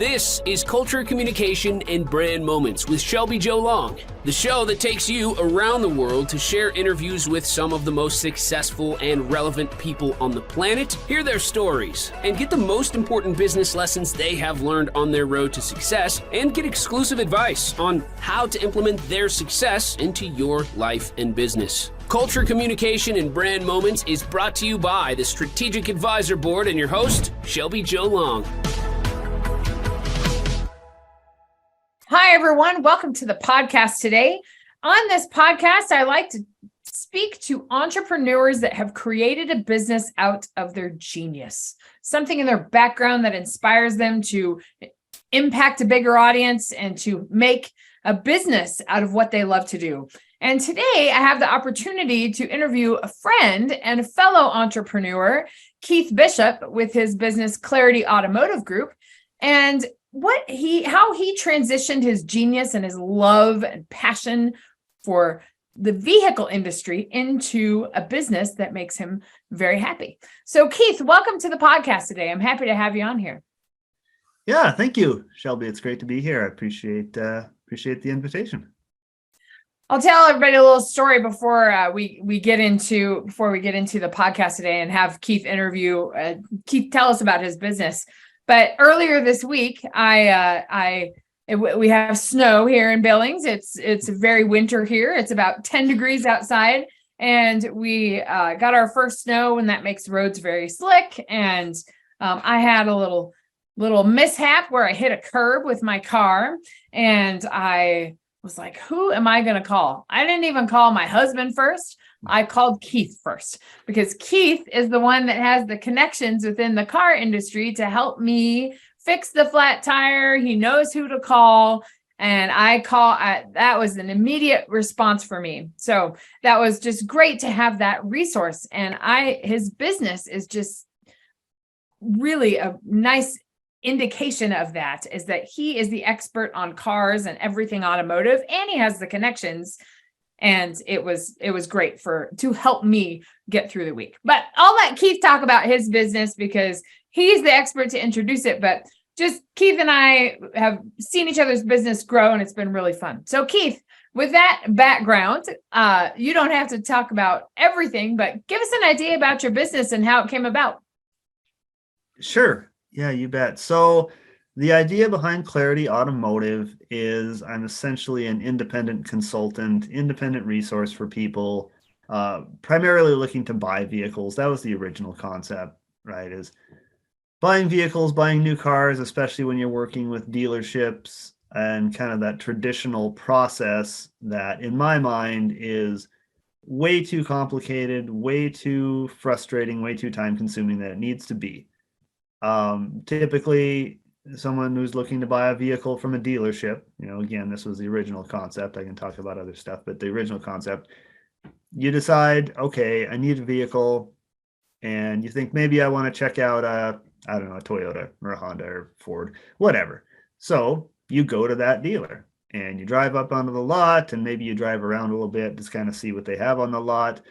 This is Culture, Communication, and Brand Moments with Shelby Joe Long, the show that takes you around the world to share interviews with some of the most successful and relevant people on the planet, hear their stories, and get the most important business lessons they have learned on their road to success, and get exclusive advice on how to implement their success into your life and business. Culture, Communication, and Brand Moments is brought to you by the Strategic Advisor Board and your host, Shelby Joe Long. Hi, everyone. Welcome to the podcast today. On this podcast, I like to speak to entrepreneurs that have created a business out of their genius, something in their background that inspires them to impact a bigger audience and to make a business out of what they love to do. And today I have the opportunity to interview a friend and a fellow entrepreneur, Keith Bishop, with his business Clarity Automotive Group, and how he transitioned his genius and his love and passion for the vehicle industry into a business that makes him very happy. So Keith, welcome to the podcast today. I'm happy to have you on here. Yeah, thank you, Shelby. It's great to be here. I appreciate the invitation. I'll tell everybody a little story before we get into the podcast today and have Keith Keith tell us about his business. But earlier this week, we have snow here in Billings. It's very winter here. It's about 10 degrees outside, and we got our first snow, and that makes roads very slick. And I had a little mishap where I hit a curb with my car, and I was like, who am I going to call? I didn't even call my husband first. I called Keith first because Keith is the one that has the connections within the car industry to help me fix the flat tire. He knows who to call. And that was an immediate response for me. So that was just great to have that resource. And his business is just really a nice indication of that, is that he is the expert on cars and everything automotive, and he has the connections. And it was great to help me get through the week. But I'll let Keith talk about his business because he's the expert to introduce it. But just Keith and I have seen each other's business grow, and it's been really fun. So Keith, with that background, you don't have to talk about everything, but give us an idea about your business and how it came about. Sure. Yeah, you bet. So the idea behind Clarity Automotive is I'm essentially an independent consultant, independent resource for people, primarily looking to buy vehicles. That was the original concept, right? Is buying vehicles, buying new cars, especially when you're working with dealerships and kind of that traditional process that in my mind is way too complicated, way too frustrating, way too time consuming than it needs to be. Typically someone who's looking to buy a vehicle from a dealership, again, this was the original concept. I can talk about other stuff, but the original concept, you decide, okay, I need a vehicle, and you think maybe I want to check out a Toyota or a Honda or Ford, whatever. So you go to that dealer and you drive up onto the lot, and maybe you drive around a little bit, just kind of see what they have on the lot.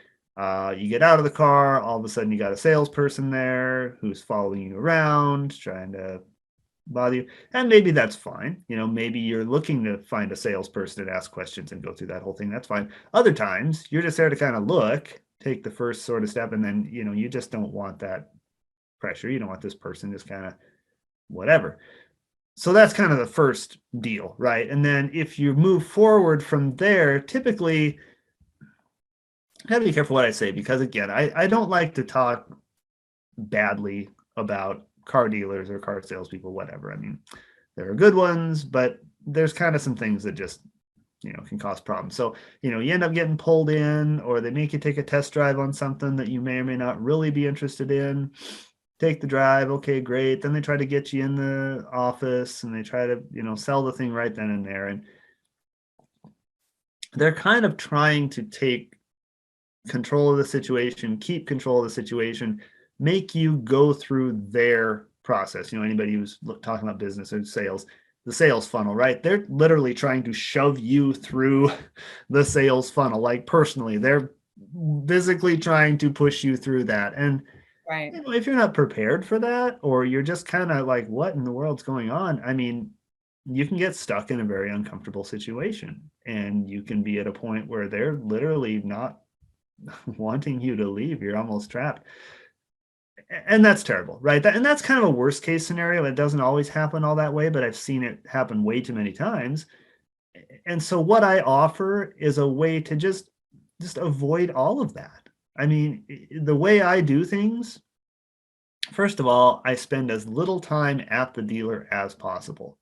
You get out of the car, all of a sudden you got a salesperson there who's following you around, trying to bother you. And maybe that's fine. Maybe you're looking to find a salesperson and ask questions and go through that whole thing. That's fine. Other times you're just there to kind of look, take the first sort of step, and then, you just don't want that pressure. You don't want this person just kind of whatever. So that's kind of the first deal, right? And then if you move forward from there, typically, I have to be careful what I say, because again, I don't like to talk badly about car dealers or car salespeople, whatever. I mean, there are good ones, but there's kind of some things that just, can cause problems. So, you end up getting pulled in, or they make you take a test drive on something that you may or may not really be interested in. Take the drive. Okay, great. Then they try to get you in the office and they try to, sell the thing right then and there. And they're kind of trying to take control of the situation, keep control of the situation, make you go through their process. Anybody who's talking about business or sales, the sales funnel, right? They're literally trying to shove you through the sales funnel. Like personally, they're physically trying to push you through that. And Right. if you're not prepared for that, or you're just kind of like, what in the world's going on? I mean, you can get stuck in a very uncomfortable situation, and you can be at a point where they're literally not wanting you to leave. You're almost trapped. And that's terrible, right? And that's kind of a worst case scenario. It doesn't always happen all that way, but I've seen it happen way too many times. And so what I offer is a way to just avoid all of that. I mean, the way I do things, first of all, I spend as little time at the dealer as possible.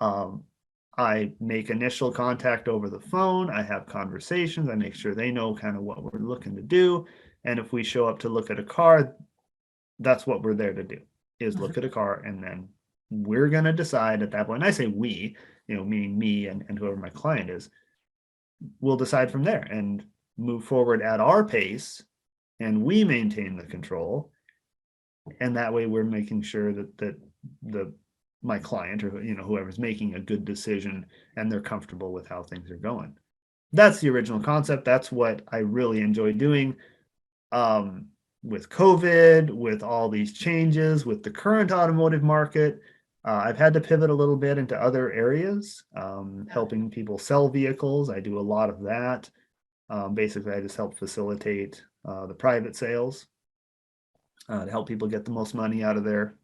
I make initial contact over the phone. I have conversations. I make sure they know kind of what we're looking to do. And if we show up to look at a car, that's what we're there to do, is look at a car, and then we're going to decide at that point. And I say we, meaning me and whoever my client is, we'll decide from there and move forward at our pace, and we maintain the control. And that way we're making sure that my client, or whoever's making a good decision, and they're comfortable with how things are going. That's the original concept. That's what I really enjoy doing. With COVID, with all these changes, with the current automotive market, I've had to pivot a little bit into other areas, helping people sell vehicles. I do a lot of that. Basically, I just help facilitate the private sales to help people get the most money out of their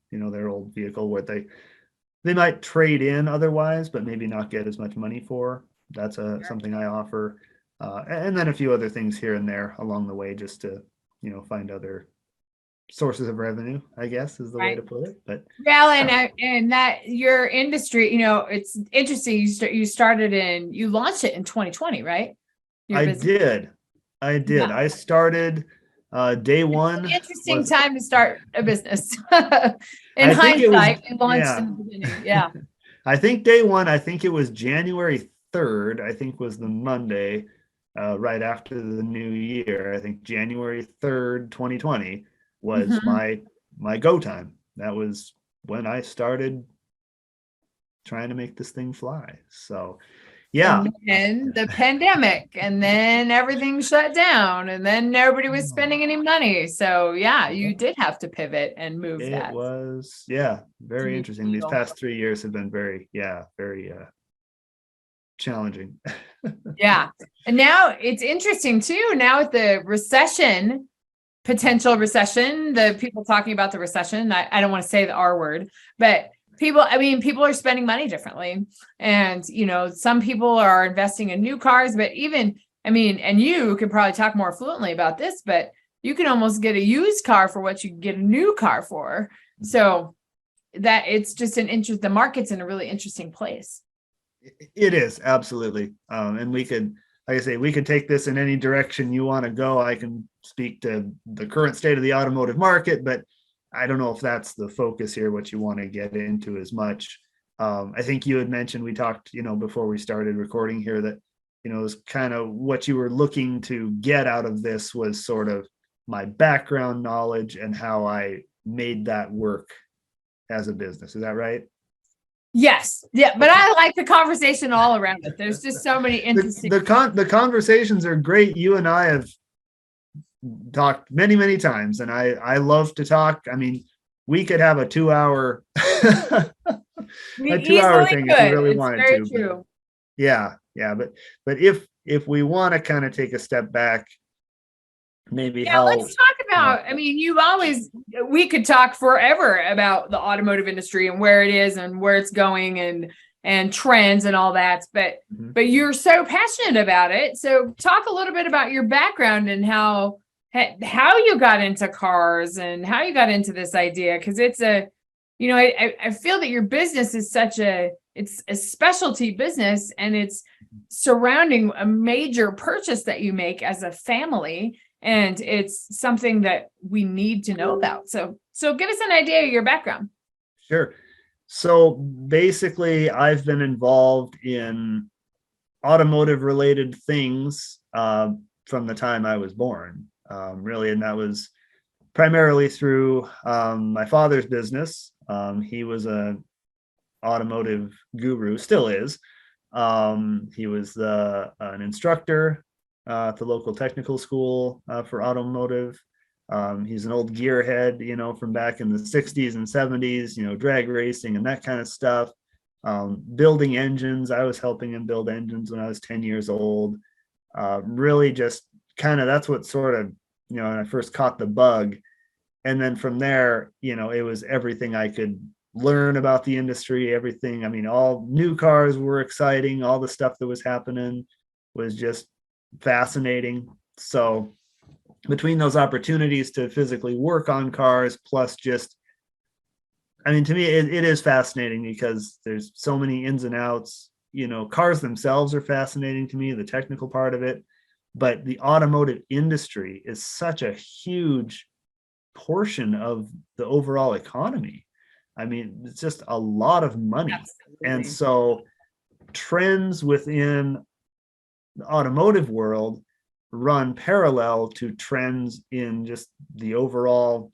old vehicle, where they might trade in otherwise, but maybe not get as much money for. That's something I offer. And then a few other things here and there along the way, just to find other sources of revenue, I guess, is the way to put it. But well, and that your industry, it's interesting. You launched it in 2020 right? I did. Yeah. I started day one. Interesting time to start a business. In hindsight, you launched in the beginning. Yeah. I think day one, I think it was January 3rd, I think was the Monday, right after the new year. I think January 3rd, 2020 was my go time. That was when I started trying to make this thing fly. So yeah. And the pandemic, and then everything shut down, and then nobody was spending any money. So yeah, you did have to pivot and move that. It was, very interesting. These past 3 years have been very challenging. Yeah. And now it's interesting too. Now with the potential recession, the people talking about the recession, I don't want to say the R word, but people are spending money differently. And, some people are investing in new cars, but and you could probably talk more fluently about this, but you can almost get a used car for what you can get a new car for. So that it's just the market's in a really interesting place. It is, absolutely. And we could, like I say, we could take this in any direction you want to go. I can speak to the current state of the automotive market, but I don't know if that's the focus here, what you want to get into as much. I think you had mentioned, we talked, before we started recording here, that, it was kind of what you were looking to get out of this was sort of my background knowledge and how I made that work as a business. Is that right? Yes. Yeah. But I like the conversation all around it. There's just so many interesting. The conversations are great. You and I have talked many, many times, and I love to talk. I mean, we could have a 2-hour thing if you really wanted to. True. Yeah. But if we want to kind of take a step back, maybe let's talk about, we could talk forever about the automotive industry and where it is and where it's going and trends and all that, but you're so passionate about it. So talk a little bit about your background and how you got into cars and how you got into this idea. Cause it's I feel that your business is it's a specialty business, and it's surrounding a major purchase that you make as a family. And it's something that we need to know about. So give us an idea of your background. Sure. So basically, I've been involved in automotive related things from the time I was born, really. And that was primarily through my father's business. He was an automotive guru, still is. He was an instructor at the local technical school for automotive. He's an old gearhead, from back in the 60s and 70s, drag racing and that kind of stuff. Building engines. I was helping him build engines when I was 10 years old. Really just kind of, that's what sort of, when I first caught the bug. And then from there, it was everything I could learn about the industry, everything. I mean, all new cars were exciting. All the stuff that was happening was just fascinating. So between those opportunities to physically work on cars, plus just, I mean, to me, it is fascinating because there's so many ins and outs. Cars themselves are fascinating to me, the technical part of it, but the automotive industry is such a huge portion of the overall economy. I mean, it's just a lot of money. Absolutely. And so trends within the automotive world run parallel to trends in just the overall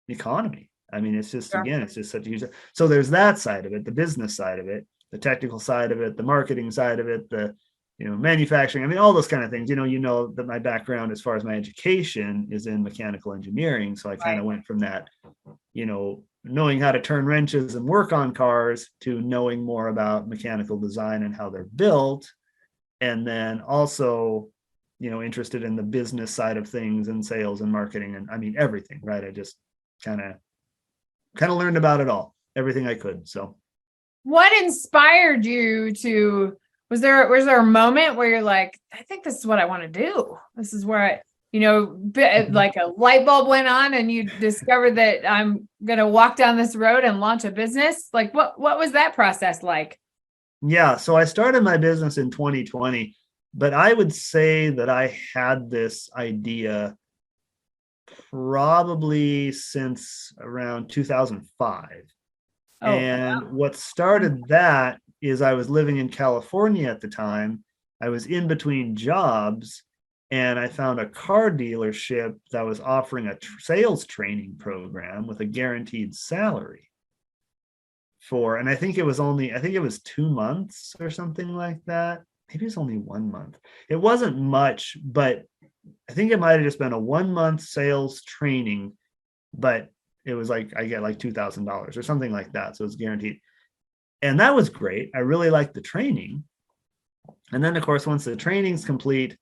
economy. I mean, it's just, again, it's just such a huge, so there's that side of it, the business side of it, the technical side of it, the marketing side of it, the, manufacturing. I mean, all those kind of things, that my background as far as my education is in mechanical engineering. So I kind of went from that, knowing how to turn wrenches and work on cars to knowing more about mechanical design and how they're built. And then also, interested in the business side of things and sales and marketing and, I mean, everything, right? I just kind of learned about it all, everything I could. So what inspired you to, was there a moment where you're like, I think this is what I want to do. This is where like a light bulb went on and you discovered that I'm going to walk down this road and launch a business? Like what was that process like? Yeah. So I started my business in 2020, but I would say that I had this idea probably since around 2005. And what started that is I was living in California at the time. I was in between jobs and I found a car dealership that was offering a sales training program with a guaranteed salary and I think it was 2 months or something like that. Maybe it's only 1 month. It wasn't much, but I think it might have just been a 1 month sales training, but it was like, I get like $2,000 or something like that. So it's guaranteed. And that was great. I really liked the training. And then of course, once the training's complete,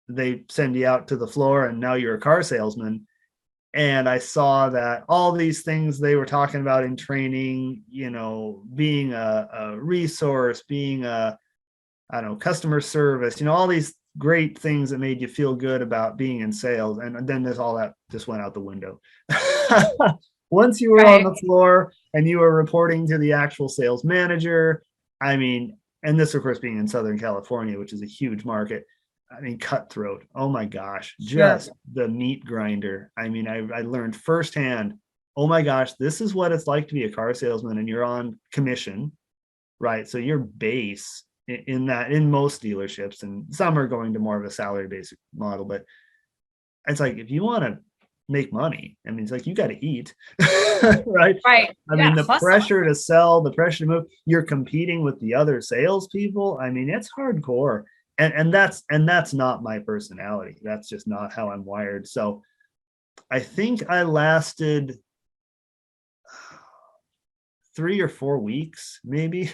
they send you out to the floor and now you're a car salesman. And I saw that all these things they were talking about in training, being a resource, being customer service, all these great things that made you feel good about being in sales. And then there's all that just went out the window. Once you were on the floor and you were reporting to the actual sales manager, I mean, and this of course being in Southern California, which is a huge market. I mean, cutthroat. Oh my gosh, just the meat grinder. I mean, I learned firsthand, oh my gosh, this is what it's like to be a car salesman and you're on commission, right? So your base in most dealerships, and some are going to more of a salary based model, but it's like, if you want to make money, I mean, it's like, you got to eat, right? Right. I mean, the pressure to sell, the pressure to move, you're competing with the other salespeople. I mean, it's hardcore. And that's not my personality. That's just not how I'm wired. So I think I lasted 3 or 4 weeks, maybe,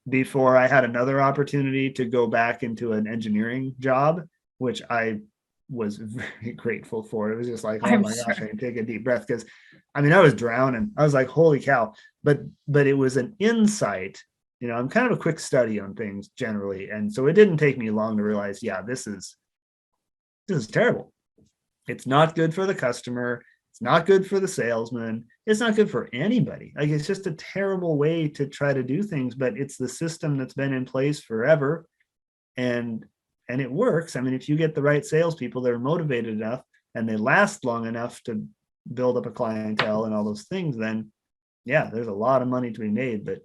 before I had another opportunity to go back into an engineering job, which I was very grateful for. It was just like, oh my gosh, I can take a deep breath, because I mean, I was drowning. I was like, holy cow. But it was an insight. I'm kind of a quick study on things generally. And so it didn't take me long to realize, yeah, this is terrible. It's not good for the customer. It's not good for the salesman. It's not good for anybody. Like, it's just a terrible way to try to do things, but it's the system that's been in place forever. And it works. I mean, if you get the right salespeople that are motivated enough and they last long enough to build up a clientele and all those things, then yeah, there's a lot of money to be made. But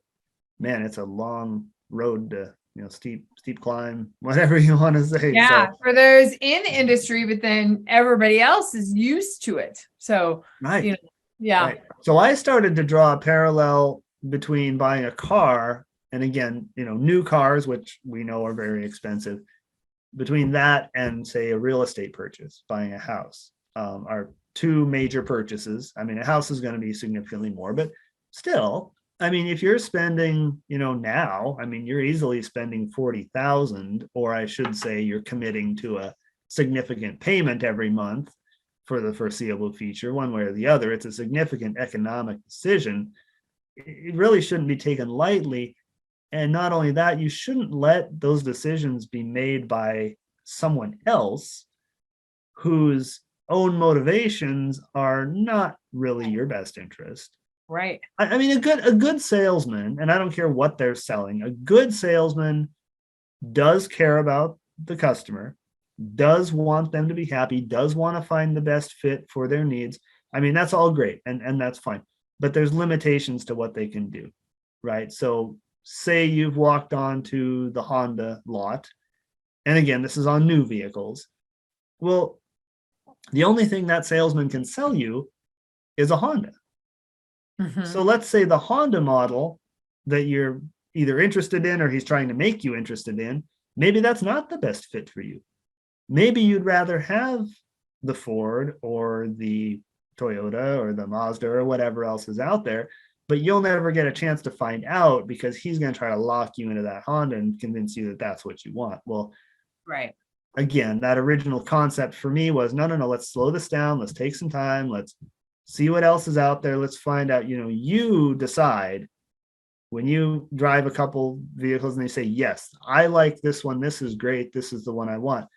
man, it's a long road to, steep climb, whatever you want to say. Yeah, so, for those in the industry, but then everybody else is used to it. So, right. Yeah. Right. So I started to draw a parallel between buying a car and, again, new cars, which we know are very expensive, between that and, say, a real estate purchase, buying a house. are two major purchases. I mean, a house is going to be significantly more, but still, I mean, if you're spending, now, I mean, you're easily spending 40,000, or I should say you're committing to a significant payment every month for the foreseeable future, one way or the other. It's a significant economic decision. It really shouldn't be taken lightly. And not only that, you shouldn't let those decisions be made by someone else whose own motivations are not really your best interest. Right. I mean, a good salesman, and I don't care what they're selling, a good salesman does care about the customer, does want them to be happy, does want to find the best fit for their needs. I mean, that's all great, and that's fine. But there's limitations to what they can do, right? So say you've walked onto the Honda lot, and again, this is on new vehicles. Well, the only thing that salesman can sell you is a Honda. Mhm. So let's say the Honda model that you're either interested in or he's trying to make you interested in, maybe that's not the best fit for you. Maybe you'd rather have the Ford or the Toyota or the Mazda or whatever else is out there, but you'll never get a chance to find out because he's going to try to lock you into that Honda and convince you that that's what you want. Well, Right. again, that original concept for me was no, let's slow this down. Let's take some time. Let's see what else is out there. Let's find out, you decide when you drive a couple vehicles and they say, yes, I like this one. This is great. This is the one I want.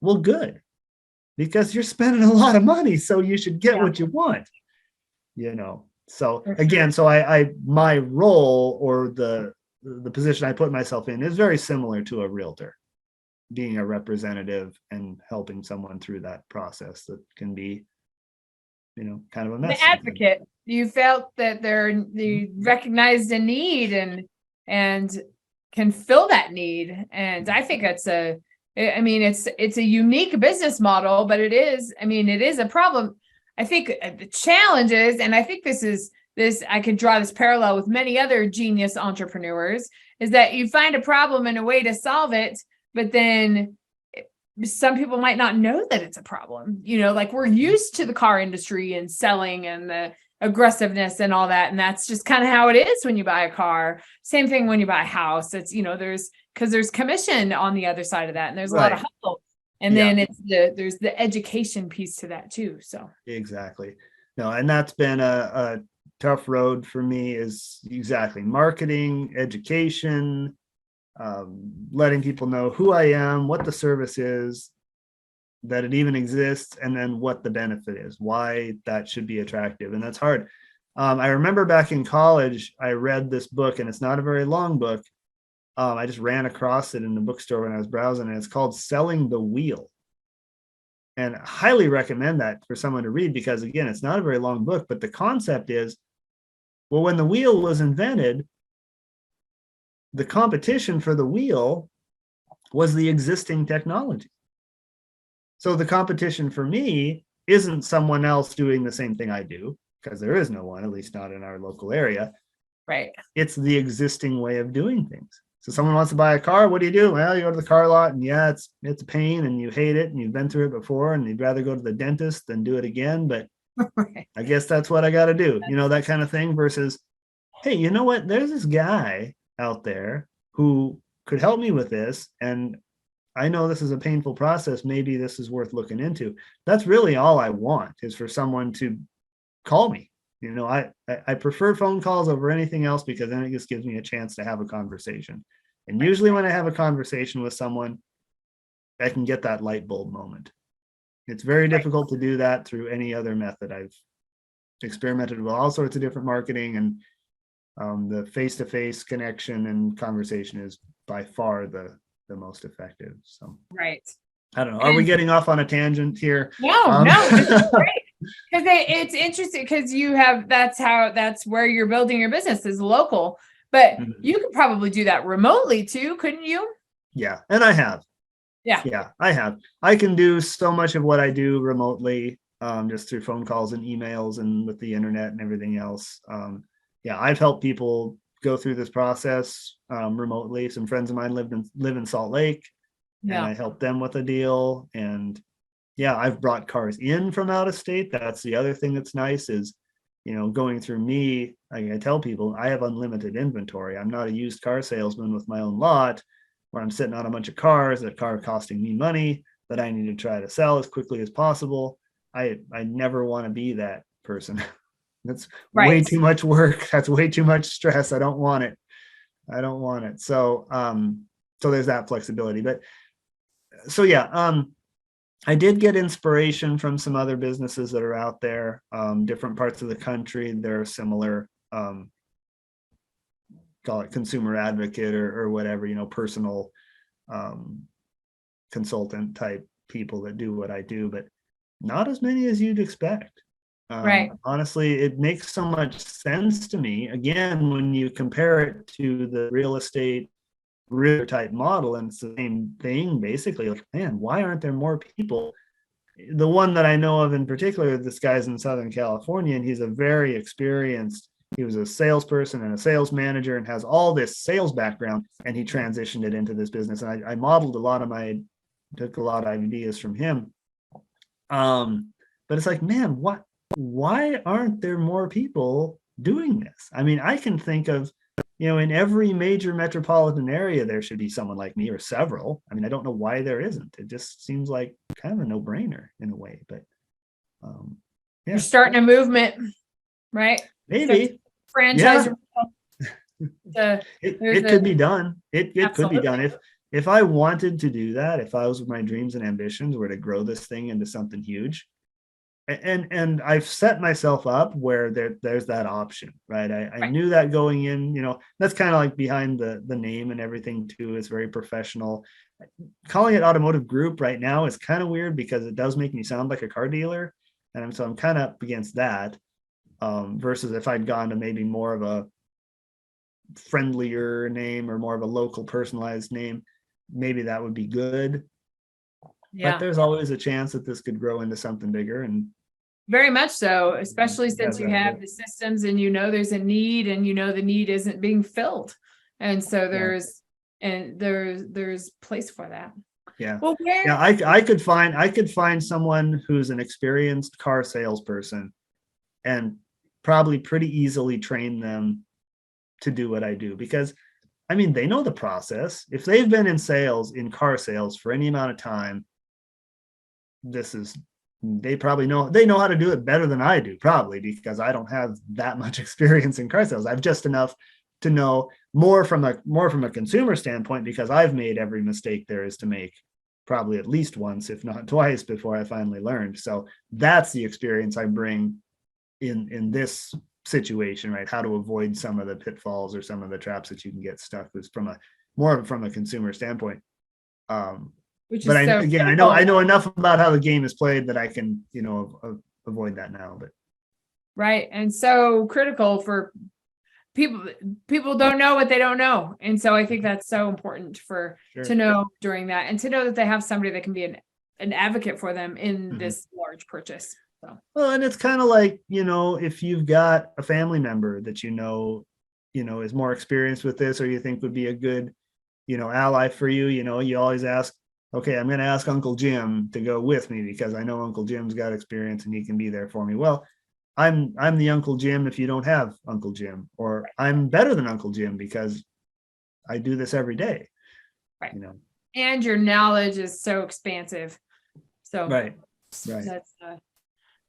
Well, good, because you're spending a lot of money. So you should get what you want, So again, so I my role or the position I put myself in is very similar to a realtor, being a representative and helping someone through that process that can be, kind of a mess. The advocate. You felt that they recognized a need and can fill that need. And I think it's a unique business model, but it is a problem. I think the challenge is, and I think this, I could draw this parallel with many other genius entrepreneurs, is that you find a problem and a way to solve it, but then some people might not know that it's a problem. Like we're used to the car industry and selling and the aggressiveness and all that. And that's just kind of how it is when you buy a car. Same thing when you buy a house. It's, there's commission on the other side of that. And there's a lot of hustle. And then there's the education piece to that too. So exactly. No, and that's been a tough road for me, is exactly marketing, education, letting people know who I am, what the service is, that it even exists, and then what the benefit is, why that should be attractive. And that's hard. I remember back in college, I read this book, and it's not a very long book. I just ran across it in the bookstore when I was browsing, and it's called Selling the Wheel. And I highly recommend that for someone to read, because again, it's not a very long book, but the concept is, well, when the wheel was invented, the competition for the wheel was the existing technology. So the competition for me isn't someone else doing the same thing I do, because there is no one, at least not in our local area. Right. It's the existing way of doing things. So someone wants to buy a car. What do? Well, you go to the car lot, and it's a pain, and you hate it, and you've been through it before, and you'd rather go to the dentist than do it again. But right. I guess that's what I got to do, that kind of thing. Versus, hey, you know what? There's this guy out there who could help me with this, and I know this is a painful process. Maybe this is worth looking into. That's really all I want, is for someone to call me. I prefer phone calls over anything else, because then it just gives me a chance to have a conversation. And usually when I have a conversation with someone, I can get that light bulb moment. It's very difficult to do that through any other method. I've experimented with all sorts of different marketing, and the face-to-face connection and conversation is by far the most effective. So right. I don't know. Are we getting off on a tangent here? No, this is great. Because it's interesting, because that's where you're building your business, is local, but you could probably do that remotely too, couldn't you? Yeah. And I have. Yeah, I have. I can do so much of what I do remotely, just through phone calls and emails and with the internet and everything else. I've helped people go through this process remotely. Some friends of mine live in Salt Lake, and I helped them with a deal. And yeah, I've brought cars in from out of state. That's the other thing that's nice is, going through me, I tell people I have unlimited inventory. I'm not a used car salesman with my own lot where I'm sitting on a bunch of cars that are costing me money that I need to try to sell as quickly as possible. I never want to be that person. That's way Right. too much work. That's way too much stress. I don't want it. So, so there's that flexibility. But so yeah, I did get inspiration from some other businesses that are out there, different parts of the country. There are similar, call it consumer advocate or whatever, personal consultant type people that do what I do, but not as many as you'd expect. Right. Honestly, it makes so much sense to me. Again, when you compare it to the real estate realtor type model, and it's the same thing basically. Like, man, why aren't there more people? The one that I know of in particular, this guy's in Southern California, and he's a very experienced. He was a salesperson and a sales manager, and has all this sales background. And he transitioned it into this business. And I modeled took a lot of ideas from him. But it's like, man, why aren't there more people doing this? I mean, I can think of, in every major metropolitan area, there should be someone like me or several. I mean, I don't know why there isn't. It just seems like kind of a no-brainer in a way, but yeah. You're starting a movement, right? Maybe. Franchise. Yeah. It could be done. It could be done. If I wanted to do that, if I was my dreams and ambitions were to grow this thing into something huge, and I've set myself up where there's that option, right? I knew that going in, that's kind of like behind the name and everything too. It's very professional. Calling it Automotive Group right now is kind of weird because it does make me sound like a car dealer. And so I'm kind of up against that, versus if I'd gone to maybe more of a friendlier name or more of a local personalized name, maybe that would be good. Yeah. But there's always a chance that this could grow into something bigger. And very much so, especially since you have the systems and there's a need and the need isn't being filled. And so there's place for that. Yeah. Well, I could find someone who's an experienced car salesperson and probably pretty easily train them to do what I do, because I mean, they know the process. If they've been in car sales for any amount of time, they know how to do it better than I do, probably because I don't have that much experience in car sales. I've just enough to know more from a consumer standpoint, because I've made every mistake there is to make, probably at least once, if not twice, before I finally learned. So that's the experience I bring in this situation, right? How to avoid some of the pitfalls or some of the traps that you can get stuck with from a consumer standpoint. But I know enough about how the game is played that I can, avoid that now. But right, and so critical for people. People don't know what they don't know, and so I think that's so important to know during that, and to know that they have somebody that can be an advocate for them in this large purchase. So. Well, and it's kind of like, if you've got a family member that is more experienced with this, or you think would be a good, ally for you, you always ask, okay, I'm going to ask Uncle Jim to go with me because I know Uncle Jim's got experience and he can be there for me. Well, I'm the Uncle Jim if you don't have Uncle Jim, or I'm better than Uncle Jim because I do this every day. Right. And your knowledge is so expansive. So right. That's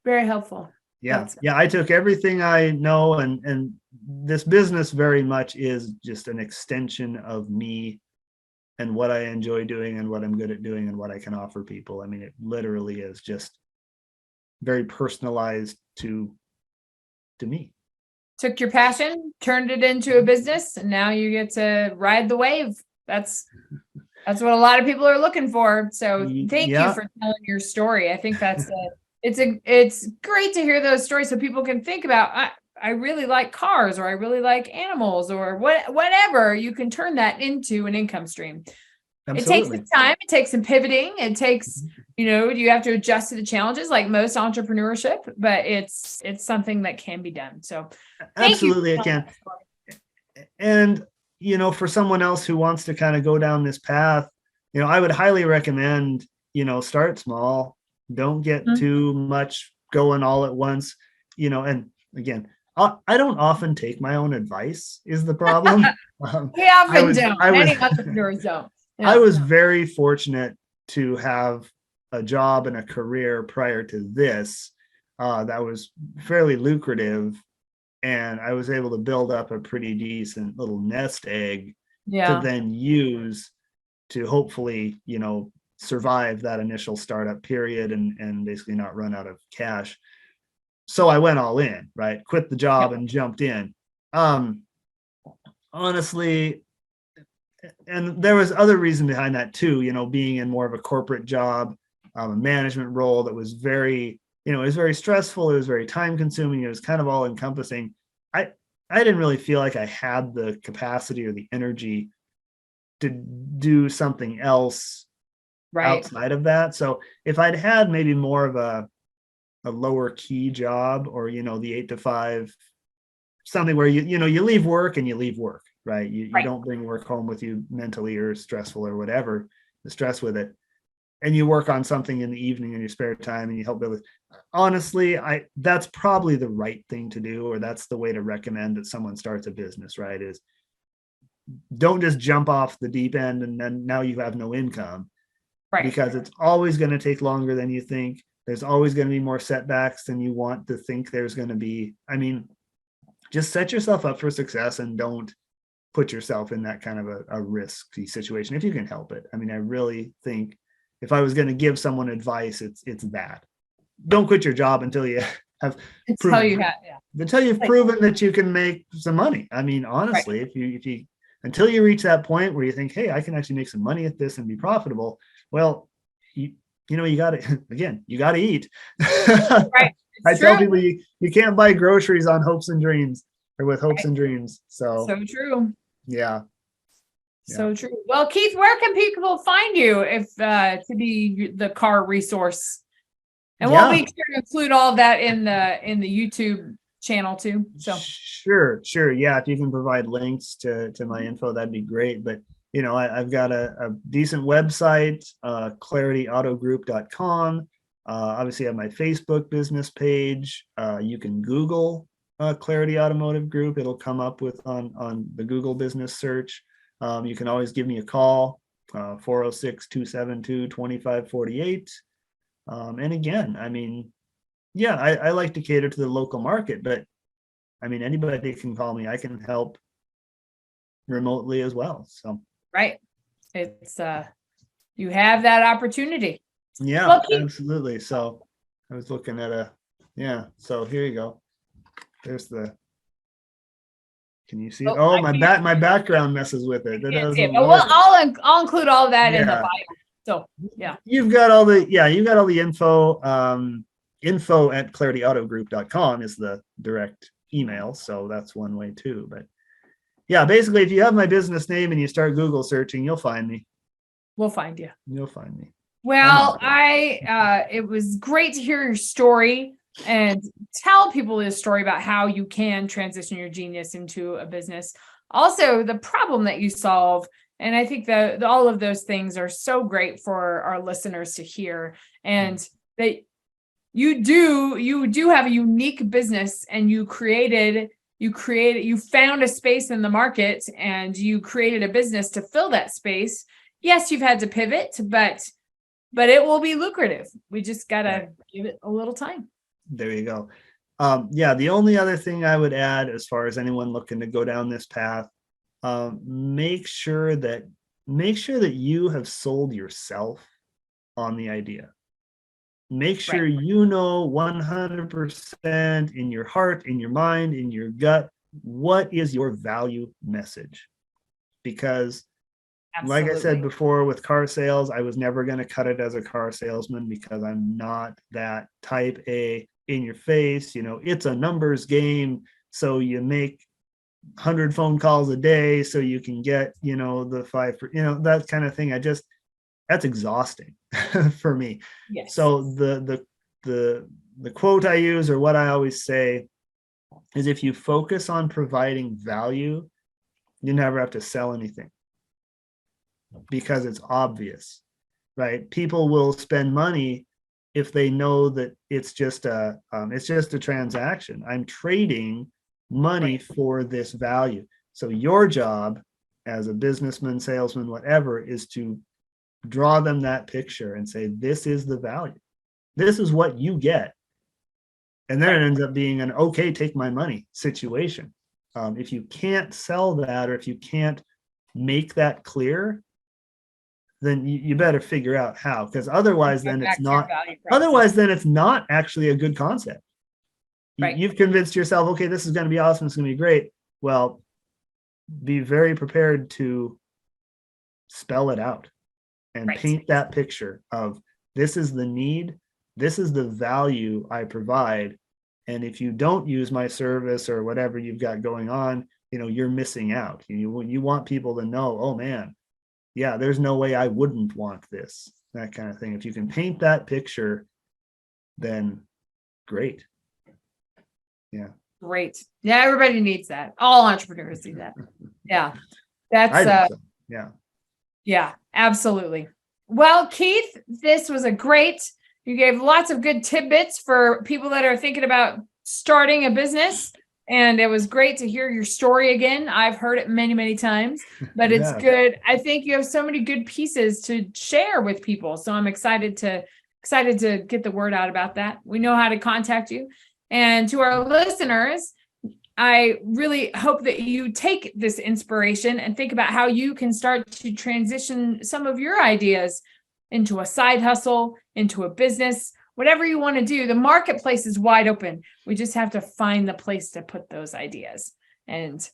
very helpful. Yeah. I took everything I know, and this business very much is just an extension of me and what I enjoy doing and what I'm good at doing and what I can offer people. I mean, it literally is just very personalized to me. Took your passion, turned it into a business, and now you get to ride the wave. That's what a lot of people are looking for. So thank you for telling your story. I think that's it's great to hear those stories so people can think about, I really like cars, or I really like animals, or whatever. You can turn that into an income stream. Absolutely. It takes some time. It takes some pivoting. It takes, you have to adjust to the challenges like most entrepreneurship, but it's something that can be done. So absolutely it can. And, for someone else who wants to kind of go down this path, I would highly recommend, start small. Don't get Mhm. too much going all at once, and again, I don't often take my own advice is the problem. We I often was, don't. I was, Many entrepreneurs don't. I Yeah. was very fortunate to have a job and a career prior to this that was fairly lucrative, and I was able to build up a pretty decent little nest egg to Yeah. then use to hopefully, survive that initial startup period and basically not run out of cash. So I went all in, right? Quit the job and jumped in. Honestly, and there was other reason behind that too, being in more of a corporate job, a management role that was very, it was very stressful. It was very time consuming. It was kind of all encompassing. I didn't really feel like I had the capacity or the energy to do something else Right. outside of that. So if I'd had maybe more of a lower key job, or, the 8 to 5, something where you leave work and you leave work, right? You Right. don't bring work home with you mentally or stressful or whatever, the stress with it. And you work on something in the evening in your spare time and you help build it. Honestly, that's probably the right thing to do, or that's the way to recommend that someone starts a business, right? Is don't just jump off the deep end and then now you have no income, Right. because it's always going to take longer than you think. There's always going to be more setbacks than you want to think there's going to be. I mean, just set yourself up for success and don't put yourself in that kind of a risky situation if you can help it. I mean, I really think if I was going to give someone advice, it's that. Don't quit your job until you have Until proven, you have, yeah. until you've proven that you can make some money. I mean, honestly, if you until you reach that point where you think, hey, I can actually make some money at this and be profitable, well, you got to, again, you got to eat. Right. I It's tell true. people you can't buy groceries on hopes and dreams, or with hopes and dreams. So true. yeah. So true. Well, Keith, where can people find you if to be the car resource? And we'll be sure to include all that in the YouTube channel too. So sure. Yeah. If you can provide links to my info, that'd be great. But I've got a decent website, clarity.autogroup.com. Obviously I have my Facebook business page. You can Google Clarity Automotive Group. It'll come up with on the Google business search. You can always give me a call, 406-272-2548. And again, I mean, yeah, I like to cater to the local market, but I mean, anybody can call me. I can help remotely as well. So right. It's you have that opportunity. yeah, well, Keith, absolutely. So I was looking at so here you go. There's can you see it? Oh, my background messes with it. That doesn't but work. I'll include all that in the bio. So yeah. You've got all the info. Info at clarityautogroup.com is the direct email. So that's one way too. But yeah, basically if you have my business name and you start Google searching, you'll find me. We'll find you. You'll find me. Well, it was great to hear your story and tell people this story about how you can transition your genius into a business. Also, the problem that you solve. And I think that all of those things are so great for our listeners to hear, and that you do have a unique business, and you found a space in the market and you created a business to fill that space. Yes, you've had to pivot, but it will be lucrative. We just got to give it a little time. There you go. The only other thing I would add, as far as anyone looking to go down this path, make sure that you have sold yourself on the idea. Make sure you know 100% in your heart, in your mind, in your gut, what is your value message. Because like I said before, with car sales, I was never going to cut it as a car salesman, because I'm not that type A, in your face, it's a numbers game. So you make 100 phone calls a day so you can get, the 5, that kind of thing. That's exhausting for me. Yes. So the quote I use, or what I always say, is if you focus on providing value, you never have to sell anything, because it's obvious, right? People will spend money if they know that it's just a transaction. I'm trading money for this value. So your job as a businessman, salesman, whatever, is to draw them that picture and say, this is the value. This is what you get. And then it ends up being an, okay, take my money situation. If you can't sell that, or if you can't make that clear, then you better figure out how, because otherwise then it's not, actually a good concept. You've convinced yourself, okay, this is going to be awesome, it's going to be great. Well, be very prepared to spell it out and paint that picture of, this is the need, this is the value I provide. And if you don't use my service or whatever you've got going on, you're missing out. You want people to know, oh man, yeah, there's no way I wouldn't want this, that kind of thing. If you can paint that picture, then great. Yeah. Great. Yeah, everybody needs that. All entrepreneurs need that. Yeah. That's yeah, absolutely. Well, Keith, this was you gave lots of good tidbits for people that are thinking about starting a business. And it was great to hear your story again. I've heard it many, many times, but it's good. I think you have so many good pieces to share with people. So I'm excited to get the word out about that. We know how to contact you. And to our listeners, I really hope that you take this inspiration and think about how you can start to transition some of your ideas into a side hustle, into a business, whatever you want to do. The marketplace is wide open. We just have to find the place to put those ideas and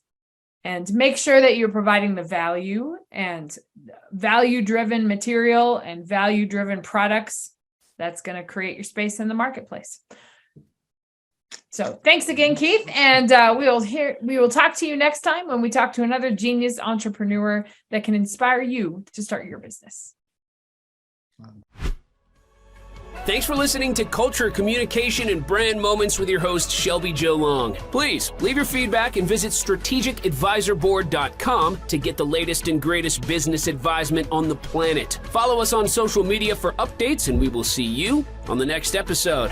make sure that you're providing the value and value-driven material and value-driven products that's going to create your space in the marketplace. So thanks again, Keith. And we will talk to you next time when we talk to another genius entrepreneur that can inspire you to start your business. Thanks for listening to Culture, Communication, and Brand Moments with your host, Shelby Joe Long. Please leave your feedback and visit strategicadvisorboard.com to get the latest and greatest business advisement on the planet. Follow us on social media for updates, and we will see you on the next episode.